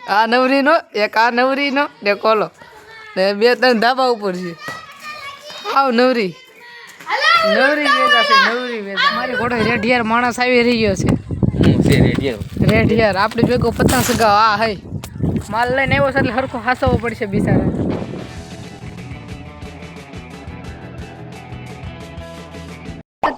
આ નવરીનો એક આ નવરીનો ને કોલો ને બે ત્રણ ધાબા ઉપર છે. આવ નવરી નવરી વેચા છે. નવરી વેચા મારી ઘોડે રેઢિયાર માણસ આવી રહ્યો છે. રેઢિયાર આપણે ભેગો પતંગ સગાવ. આ હઈ માલ લઈને આવ્યો છે એટલે હરખો હાસવો પડશે બિચારા.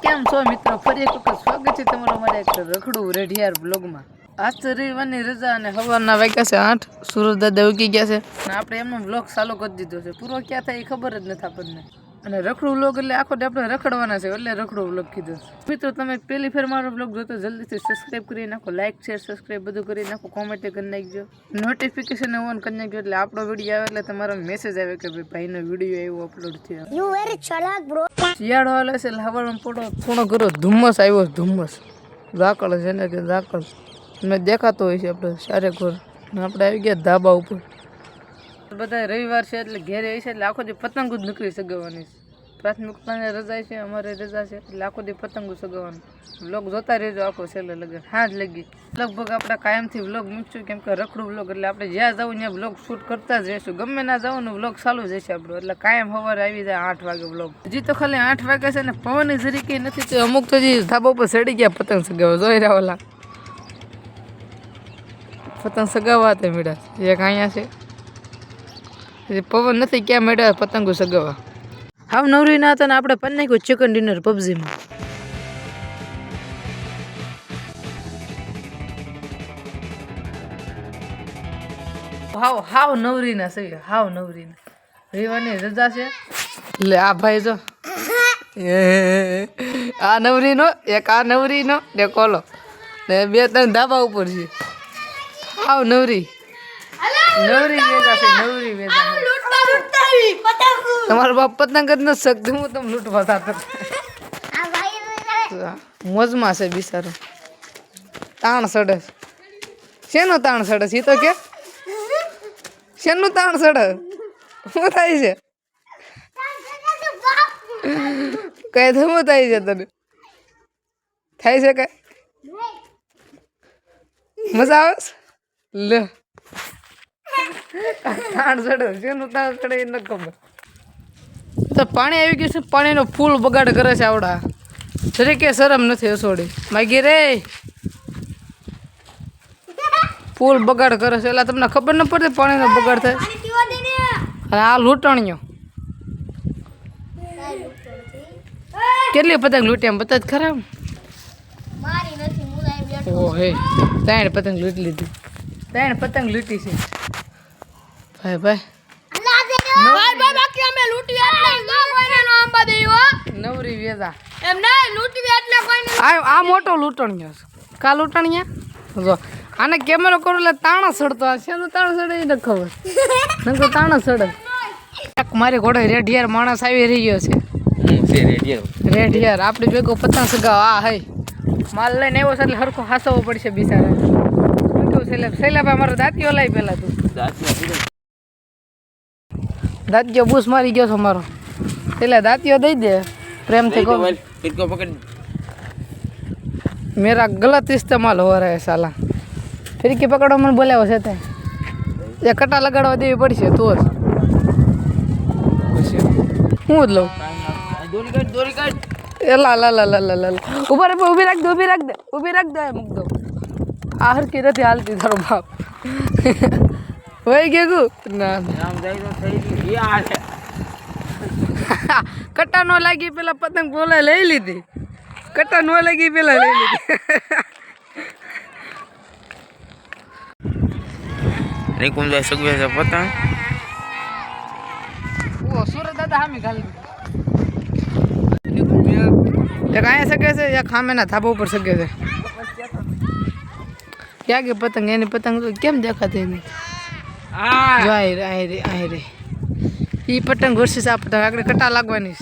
કેમ છો મિત્રો? ફરી એક વખત સ્વાગત છે તમારું મારા એક રખડું રેઢિયાર બ્લોગમાં. આજ તો રવિવારની રજા અને સવારના વાગ્યા છે 8. સુરજ દાદા ઉગી ગયા છે અને આપણે એમનો બ્લોગ ચાલુ કરી દીધો છે. પૂરો ક્યાં થાય એ ખબર જ નથી આપણને. અને રખડું બ્લોગ એટલે આખો આપણે રખડવાના છે એટલે રખડું બ્લોગ કીધું. મિત્રો તમે પહેલી ફેર મારો બ્લોગ જોતો જલ્દીથી સબસ્ક્રાઈબ કરી નાખો. લાઇક શેર સબસ્ક્રાઈબ બધું કરી નાખો. કોમેન્ટ કરી નાખજો. નોટિફિકેશન ઓન કરી નાખજો એટલે આપણો વિડીયો આવે એટલે તમારો મેસેજ આવે કે ભાઈનો વિડીયો એવો અપલોડ થયો. યુ વેરી ચાલાક બ્રો. શિયાળો હાલે છે એટલે હવારમાં થોડો ઘરો ધુમ્મસ આવ્યો. ધુમ્મસ ઝાકળ છે ને કે ઝાકળ તમને દેખાતો હોય છે. આપણે સારે ઘર આપણે આવી ગયા ધાબા ઉપર. બધા રવિવાર છે એટલે ઘેરે છે એટલે આખો દી પતંગો જ નીકળી સગાવવાની છે. પ્રાથમિકતાને રજા છે, અમારે રજા છે એટલે આખો દી પતંગો સગાવવાનું. વ્લોગ જોતા રહેજો આખો છેલ્લે લગન. હા જ લગી લગભગ આપણે કાયમથી વ્લોગ મૂકશું કેમ કે રખડું વ્લોગ એટલે આપણે જ્યાં જવું ત્યાં વ્લોગ શૂટ કરતા જ રહીશું. ગમે ના જવાનું વ્લોગ ચાલુ જ હશે આપણો. એટલે કાયમ સવારે આવી જાય 8 વાગે વ્લોગ. હજી તો ખાલી 8 વાગે છે ને પવન જરી કંઈ નથી તો અમુક તો હજી ધાબા ઉપર ચડી ગયા પતંગ સગાવવા. જોઈ રહ્યા ઓલા પતંગ સગાવવા હતા મેળા. એક અહીંયા છે પવન નથી ક્યાં મેળા પતંગો સગાવવા. હાવ નવરી ના હતા ને આપણે પણ નાખ્યું ચિકન ડિનર પબજીમાં. હાવ નવરી ના સહી. હાવ નવરી ના રવિવારની રજા છે એટલે આ ભાઈ જો આ નવરીનો એક આ નવરીનો ને કોલો ને બે ત્રણ ધાબા ઉપર છે. હાવ નવરી નવરી વેચા છે. નવરી વેચા તમારો બાપ પતંગ જ નથી શકતું. હું તમે લૂંટવા થતો મોજમાં છે બિચારો. તાણ સડે શેનો તાણ સડે છે? તો કે શેનું તાણ સડે? શું થાય છે? કઈ શું થાય છે તને? થાય છે કઈ મજા આવે છે? લે તાણ સડે શેનું તાણ સડે એ નથી ખબર. તો પાણી આવી ગયું છે. પાણીનો ફૂલ બગાડ કરે છે આવડા. જરી કે શરમ નથી હસોડી માગી રે. ફૂલ બગાડ કરે છે એટલે તમને ખબર ન પડતી પાણીનો બગાડ થાય. આ લૂંટણીઓ કેટલી પતંગ લૂંટી એમ બતા જ ખરાબ. ઓ હે 3 પતંગ લૂંટી લીધી. 3 પતંગ લૂંટી છે ભાઈ. નવરી વેદા એમ નહીં લૂંટવી એટલે કોઈ આ મોટો લૂંટણીયો છે. કા લૂંટણીયા જો આને કેમેરો કરો એટલે તાણા સડતો. આ શેનું તાણ સડે એ નથી ખબર. નકો તાણા સડે. મારી ઘોડે રેઢિયાર માણસ આવી રહ્યો છે. રેઢિયાર આપણે ભેગો પતંગ સગાવ. આ હઈ માલ લઈને આવ્યો છે એટલે હરખો હાસવો પડશે બિચારા. શૈલાભાઈ મારો દાંતીઓ લાવી પેલા તું દાંતીઓ બૂસ મારી ગયો છો મારો. પેલા દાંતીઓ દઈ દે પ્રેમથી કહો. મેરા ગલત ઇસ્તેમાલ હો રહા હે સાલા. ફિરકી પકડો મને બોલાવો છે તે એ કટા લગાડવા દેવી પડશે તો જ હું જ લઉં. લા લા લા લા લા ઉભા રે ઊભી રાખ દે ઊભી રાખ દે મૂક દો. આ હરકી નથી હાલતી તારો બાપ. હોય ગયું ના કટા નો લાગી પેલા પતંગ બોલા લઈ લીધી. કટા નો લાગી પેલા લઈ લીધી. નિકુંજા સગવે છે પતંગ. ઓ સુરત દાદા હામી ગાલી એક અહીંયા સગે છે એક ખામેના ધાબા ઉપર સગે છે. ક્યાં ગઈ પતંગ? એની પતંગ કેમ દેખાતી નથી? રે એ પતંગ વર્ષી આ પતંગ આગળ કટા લાગવાની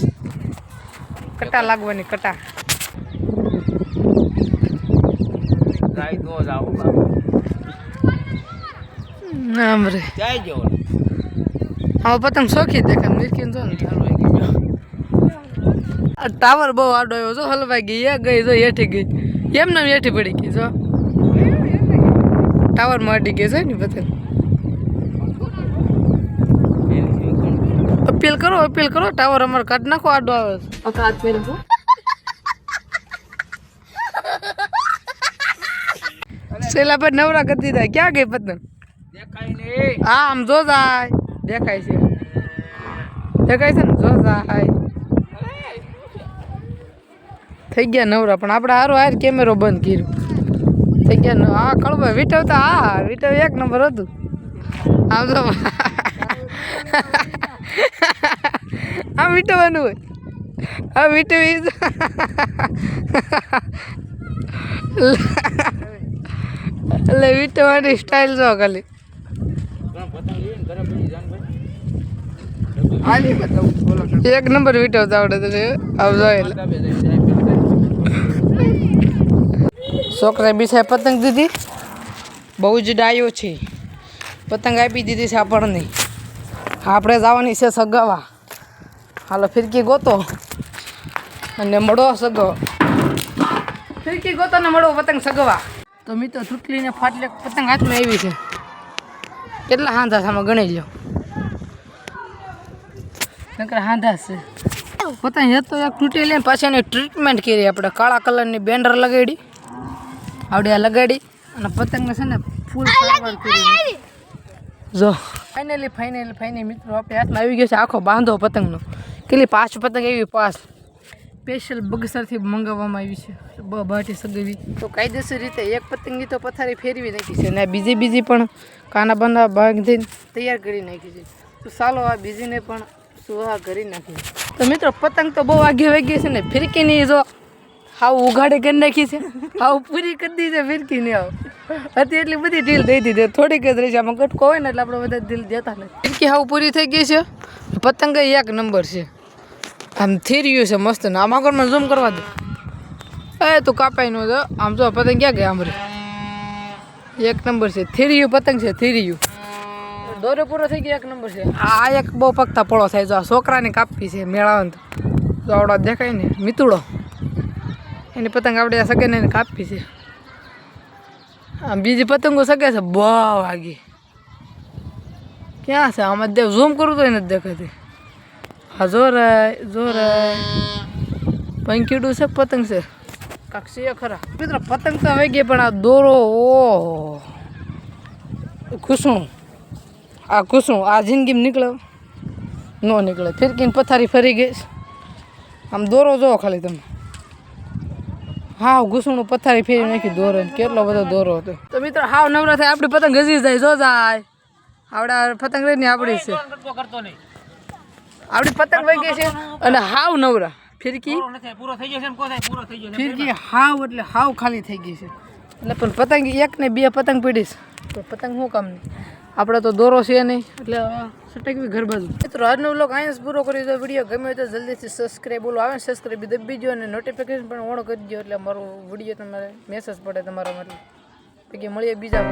કટા લાગવાની કટા. આમ રે આવો પતંગ શોખી દેખાય. મિરકીને જો ને ટાવર બહુ આડો આવ્યો જો હલવાઈ ગઈ. એ ગઈ જો હેઠી ગઈ એમને હેઠી પડી ગઈ જો. ટાવરમાં અડી ગઈ છે ને પતંગ. અપીલ કરો ટાવર અમારે કાઢ નાખો આડો આવે છે. સેલા પર નવરા કરી દીધા. ક્યાં ગઈ પતંગ? હા આમ જો જાય દેખાય છે ને જો જાય થઈ ગયા નવરા. પણ આપણે હારો હાર કેમેરો બંધ કર્યો થઈ ગયા. હા કળભાઈ વીટવતા હા વીટવ એક નંબર હતું. આમ તો આમ વીટવાનું હોય. હા વીટવી એટલે વીટવાની સ્ટાઇલ જો ખાલી. એક નંબર વીટવતા આવડે તને આવ જોઈએ. છોકરાએ બીજા પતંગ દીધી. બહુ જ ડાયો છે. પતંગ આપી દીધી છે આપણને. આપણે જવાની છે સગાવા. હાલો ફિરકી ગોતો અને મળો સગો. ફિરકી ગોતો ને મળો પતંગ સગવા. તો મિત્રો તૂટલીને ફાટલે પતંગ હાથમાં આવી છે. કેટલા હાંધા સામે ગણી લો. નકર હાંધા છે પતંગ. એ તો એક તૂટી લઈને પાછી એની ટ્રીટમેન્ટ કરી આપણે. કાળા કલરની બેન્ડર લગાડી આવડે લગાડી અને પતંગને છે ને ફૂલ સારવાર કરી. જો ફાઇનલી મિત્રો આપણે હાથમાં આવી ગયો છે આખો બાંધો પતંગનો. કેટલી 5 પતંગ એવી 5 સ્પેશિયલ બગસરથી મંગાવવામાં આવી છે. બાટી સગવી તો કાયદેસર રીતે એક પતંગની તો પથારી ફેરવી નાખી છે અને બીજી પણ કાના બાંધા બાંધીને તૈયાર કરી નાખી છે. તો ચાલો આ બીજીને પણ સુવા કરી નાખી. તો મિત્રો પતંગ તો બહુ આગે વાગી છે ને ફિરકીની જો હાવ ઉઘાડે કરી નાખી છે. હાવ પૂરી કરી દીધી છે ફિરકીની. હાવ હતી એટલી બધી ઢીલ દઈ દીધી. થોડીક જ રહી છે. આમાં કટકો હોય ને એટલે આપણે બધા ઢીલ દેતા નથી. ફિરકી હાવ પૂરી થઈ ગઈ છે. પતંગ એક નંબર છે. આમ થીર્યું છે મસ્ત ને. આમ આગળમાં ઝૂમ કરવા દે. તું કાપાઈ નો જો આમ જો પતંગ ક્યાં ગયા આમરે. એક નંબર છે. થીર્યું પતંગ છે થીર્યું. દોરો પૂરો થઈ ગયો એક નંબર છે. આ એક બહુ પગતા પોળો થાય. જો આ છોકરાની કાપી છે મેળાવંત. તો આવડા દેખાય ને મિતુડો એની પતંગ આપણે સગે ને કાપી છે. આમ બીજી પતંગો સગે છે બહુ આગી. ક્યાં છે આમાં દેવ ઝૂમ કરું તો નથી દેખાતી. હા જોરાય પંખીડું છે પતંગ છે કાક્ષી ખરા. મિત્રો પતંગ તો આવી ગઈ પણ આ દોરો ઓહો ખુશણું આ જિંદગીમાં નીકળે ન નીકળે. ફિરકીને પથારી ફરી ગઈ. આમ દોરો જોવો ખાલી તમે. હાવ ઘૂસણું પથારી ફેરી નાખી દોરો. કેટલો બધો દોરો હતો. તો મિત્રો હાવ નવરા થાય આપણી પતંગ ઘસી જાય. જો જાય આવડા પતંગ રહી ને આપણી છે. આપણી પતંગ વહી ગઈ છે અને હાવ નવરા. ફિરકી હાવ એટલે હાવ ખાલી થઈ ગઈ છે. એટલે પણ પતંગ એક ને 2 પતંગ પડીશ તો પતંગ શું કામ નહીં. આપણે તો દોરો છે નહીં એટલે સટકવી ઘર બાજુ. મિત્રો આજનો વ્લોગ અહીંયા પૂરો કરી દો. વિડીયો ગમે તો જલ્દીથી સબસ્ક્રાઈબ આવે સબસ્ક્રાઈબ દબી દો અને નોટિફિકેશન પણ ઓન કરી દો એટલે મારો વિડીયો તમારે મેસેજ પડે તમારા માટે. મળીએ બીજા